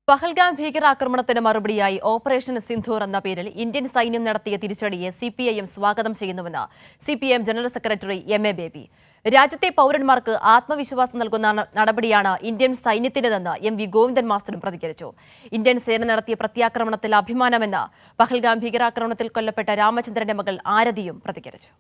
പഹൽഗാം ഭീകരാക്രമണത്തിന് മറുപടിയായി ഓപ്പറേഷൻ സിന്ധൂർ എന്ന പേരിൽ ഇന്ത്യൻ സൈന്യം നടത്തിയ തിരിച്ചടിയെ സിപിഐഎം സ്വാഗതം ചെയ്യുന്നുവെന്ന് CPIM general secretary M A. Baby. രാജ്യത്തെ പൌരന്മാർക്ക് ആത്മവിശ്വാസം നൽകുന്ന നടപടിയാണ് ഇന്ത്യൻ സൈന്യത്തിന്റെതെന്ന് എം.വി. ഗോവിന്ദൻ മാസ്റ്ററും പ്രതികരിച്ചു. ഇന്ത്യൻ സേന നടത്തിയ പ്രത്യാക്രമണത്തിൽ അഭിമാനമെന്ന് പഹൽഗാം ഭീകരാക്രമണത്തിൽ കൊല്ലപ്പെട്ട രാമചന്ദ്രന്റെ മകൾ ആരതിയും പ്രതികരിച്ചു.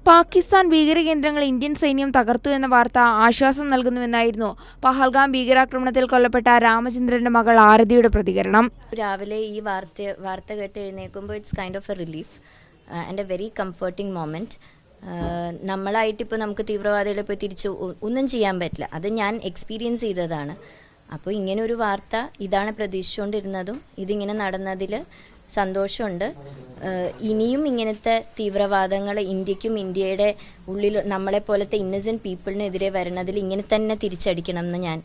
പാകിസ്ഥാൻ ഭീകരകേന്ദ്രങ്ങൾ ഇന്ത്യൻ സൈന്യം തകർത്തു എന്ന വാർത്ത ആശ്വാസം നൽകുന്നുവെന്നായിരുന്നു പഹൽഗാം ഭീകരാക്രമണത്തിൽ കൊല്ലപ്പെട്ട രാമചന്ദ്രന്റെ മകൾ ആരതിയുടെ പ്രതികരണം. രാവിലെ ഈ വാർത്ത കേട്ട് എഴുന്നേൽക്കുമ്പോൾ it's kind of a relief and a very comforting moment. നമ്മളായിട്ടിപ്പോൾ നമുക്ക് തീവ്രവാദികളെ പോയി തിരിച്ചു ഒന്നും ചെയ്യാൻ പറ്റില്ല. അത് ഞാൻ എക്സ്പീരിയൻസ് ചെയ്തതാണ്. അപ്പോൾ ഇങ്ങനെ ഒരു വാർത്ത ഇതാണ് പ്രതീക്ഷിച്ചുകൊണ്ടിരുന്നതും ഇതിങ്ങനെ നടന്നതിൽ സന്തോഷമുണ്ട്. ഇനിയും ഇങ്ങനത്തെ തീവ്രവാദങ്ങൾ ഇന്ത്യക്കും ഇന്ത്യയുടെ ഉള്ളിൽ നമ്മളെപ്പോലത്തെ ഇന്നസെൻറ്റ് പീപ്പിളിനെതിരെ വരുന്നതിൽ ഇങ്ങനെ തന്നെ തിരിച്ചടിക്കണം എന്ന് ഞാൻ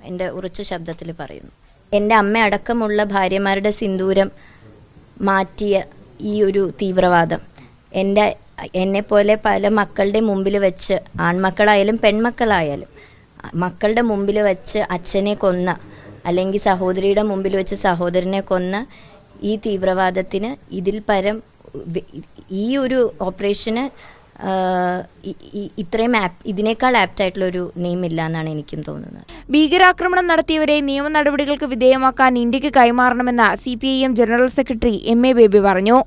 എൻ്റെ ഉറച്ച ശബ്ദത്തിൽ പറയുന്നു. എൻ്റെ അമ്മ അടക്കമുള്ള ഭാര്യമാരുടെ സിന്ദൂരം മാറ്റിയ ഈ ഒരു തീവ്രവാദം എന്നെപ്പോലെ പല മക്കളുടെ മുമ്പിൽ വെച്ച്, ആൺമക്കളായാലും പെൺമക്കളായാലും മക്കളുടെ മുമ്പിൽ വെച്ച് അച്ഛനെ കൊന്ന, അല്ലെങ്കിൽ സഹോദരിയുടെ മുമ്പിൽ വെച്ച് സഹോദരനെ കൊന്ന ഈ തീവ്രവാദത്തിന് ഇതിൽ പരം ഈ ഒരു ഓപ്പറേഷന് ഇത്രയും ഇതിനേക്കാൾ ആപ്റ്റായിട്ടുള്ളൊരു നെയിമില്ല എന്നാണ് എനിക്കും തോന്നുന്നത്. ഭീകരാക്രമണം നടത്തിയവരെ നിയമ നടപടികൾക്ക് വിധേയമാക്കാൻ ഇന്ത്യക്ക് കൈമാറണമെന്ന് CPIM general secretary M A. Baby പറഞ്ഞു.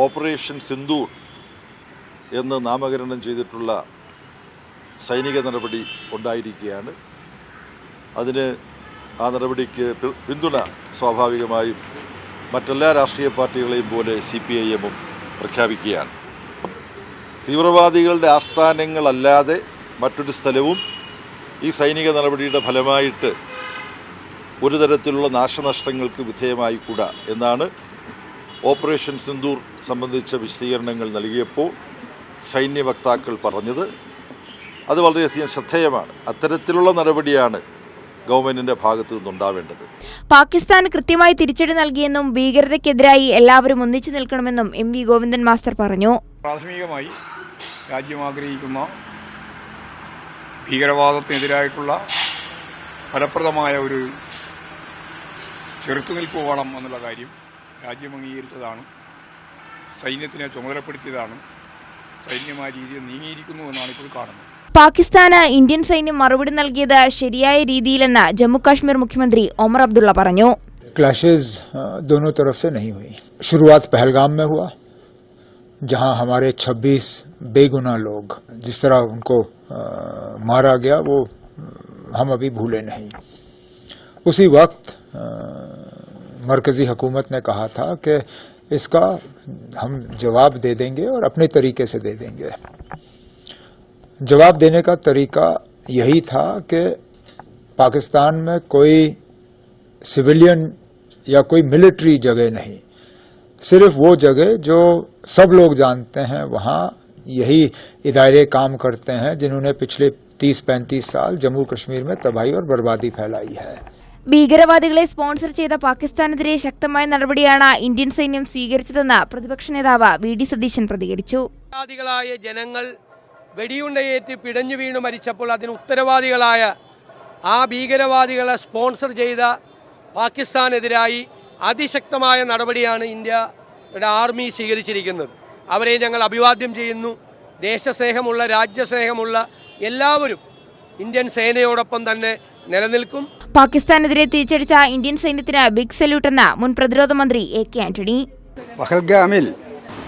ഓപ്പറേഷൻ സിന്ധൂർ എന്ന് നാമകരണം ചെയ്തിട്ടുള്ള സൈനിക നടപടി ഉണ്ടായിരിക്കുകയാണ്. അതിന് ആ നടപടിക്ക് പിന്തുണ സ്വാഭാവികമായും മറ്റെല്ലാ രാഷ്ട്രീയ പാർട്ടികളെയും പോലെ സിപിഐഎമ്മും പ്രഖ്യാപിക്കുകയാണ്. തീവ്രവാദികളുടെ ആസ്ഥാനങ്ങളല്ലാതെ മറ്റൊരു സ്ഥലവും ഈ സൈനിക നടപടിയുടെ ഫലമായിട്ട് ഒരു തരത്തിലുള്ള നാശനഷ്ടങ്ങൾക്ക് വിധേയമായിക്കൂടാ എന്നാണ് ഓപ്പറേഷൻ സിന്ധൂർ സംബന്ധിച്ച വിശദീകരണങ്ങൾ നൽകിയപ്പോൾ സൈന്യ വക്താക്കൾ പറഞ്ഞത്. അത് വളരെയധികം ശ്രദ്ധേയമാണ്. അത്തരത്തിലുള്ള നടപടിയാണ് ഗവൺമെന്റിന്റെ ഭാഗത്തു നിന്നുണ്ടാവേണ്ടത്. പാകിസ്ഥാന് കൃത്യമായി തിരിച്ചടി നൽകിയെന്നും ഭീകരതയ്ക്കെതിരായി എല്ലാവരും ഒന്നിച്ചു നിൽക്കണമെന്നും എം.വി. ഗോവിന്ദൻ മാസ്റ്റർ പറഞ്ഞു. പ്രാഥമികമായി രാജ്യം ആഗ്രഹിക്കുന്ന ഭീകരവാദത്തിനെതിരായിട്ടുള്ള ഫലപ്രദമായ ഒരു ചെറുത്തുനിൽപ്പ് വേണം എന്നുള്ള കാര്യം രാജ്യം അംഗീകരിച്ചതാണ്. സൈന്യത്തിനെ ചുമതലപ്പെടുത്തിയതാണ്. സൈന്യമായ രീതിയിൽ നീങ്ങിയിരിക്കുന്നു എന്നാണ് ഇപ്പോൾ കാണുന്നത്. പാകിസ്ഥാന് ഇന്ത്യൻ സൈന്യം മറുപടി നൽകിയത് ശരിയായ രീതിയിലെന്ന് ജമ്മു കാശ്മീർ മുഖ്യമന്ത്രി ഒമർ അബ്ദുള്ള പറഞ്ഞു. क्लैशेस दोनों तरफ से नहीं हुई. शुरुआत पहलगाम में हुआ, जहां हमारे 26 बेगुनाह लोग जिस तरह उनको मारा गया वो हम अभी भूले नहीं. उसी वक्त मरकजी हुकूमत ने कहा था कि इसका हम जवाब दे देंगे और अपने तरीके से दे देंगे. जवाब देने का तरीका यही था कि पाकिस्तान में कोई सिविलियन या कोई मिलिट्री जगह नहीं, सिर्फ वो जगह जो सब लोग जानते हैं वहाँ यही इदारे काम करते हैं जिन्होंने पिछले 30-35 साल जम्मू कश्मीर में तबाही और बर्बादी फैलाई है. ഭീകരവാദികളെ സ്പോൺസർ ചെയ്ത പാകിസ്ഥാനെതിരെ ശക്തമായ നടപടിയാണ് ഇന്ത്യൻ സൈന്യം സ്വീകരിച്ചതെന്ന് പ്രതിപക്ഷ നേതാവ് വി.ഡി. സതീശൻ പ്രതികരിച്ചു. ജനങ്ങൾ വെടിയുണ്ടയേറ്റ് പിടഞ്ഞു വീണു മരിച്ചപ്പോൾ അതിന് ഉത്തരവാദികളായ ആ ഭീകരവാദികളെ സ്പോൺസർ ചെയ്ത പാകിസ്ഥാനെതിരായി അതിശക്തമായ നടപടിയാണ് ഇന്ത്യയുടെ ആർമി സ്വീകരിച്ചിരിക്കുന്നത്. അവരെ ഞങ്ങൾ അഭിവാദ്യം ചെയ്യുന്നു. ദേശസ്നേഹമുള്ള, രാജ്യസ്നേഹമുള്ള എല്ലാവരും ഇന്ത്യൻ സേനയോടൊപ്പം തന്നെ നിലനിൽക്കും. പാകിസ്ഥാനെതിരെ തിരിച്ചടിച്ച ഇന്ത്യൻ സൈന്യത്തിന് ബിഗ് സല്യൂട്ട് എന്ന മുൻ പ്രതിരോധ മന്ത്രി എ.കെ. ആന്റണി. പഹൽഗാമിൽ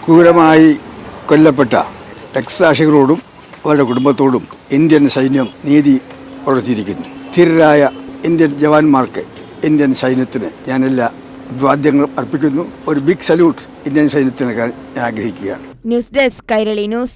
ക്രൂരമായി കൊല്ലപ്പെട്ട രക്തസാക്ഷികളോടും അവരുടെ കുടുംബത്തോടും ഇന്ത്യൻ സൈന്യം നീതി പുലർത്തിയിരിക്കുന്നു. ധീരരായ ഇന്ത്യൻ ജവാന്മാർക്ക്, ഇന്ത്യൻ സൈന്യത്തിന് ഞാൻ എല്ലാ അഭിവാദ്യങ്ങളും അർപ്പിക്കുന്നു. ഒരു ബിഗ് സല്യൂട്ട് ഇന്ത്യൻ സൈന്യത്തിന് ഞാൻ ആഗ്രഹിക്കുകയാണ്. News desk Kairali news.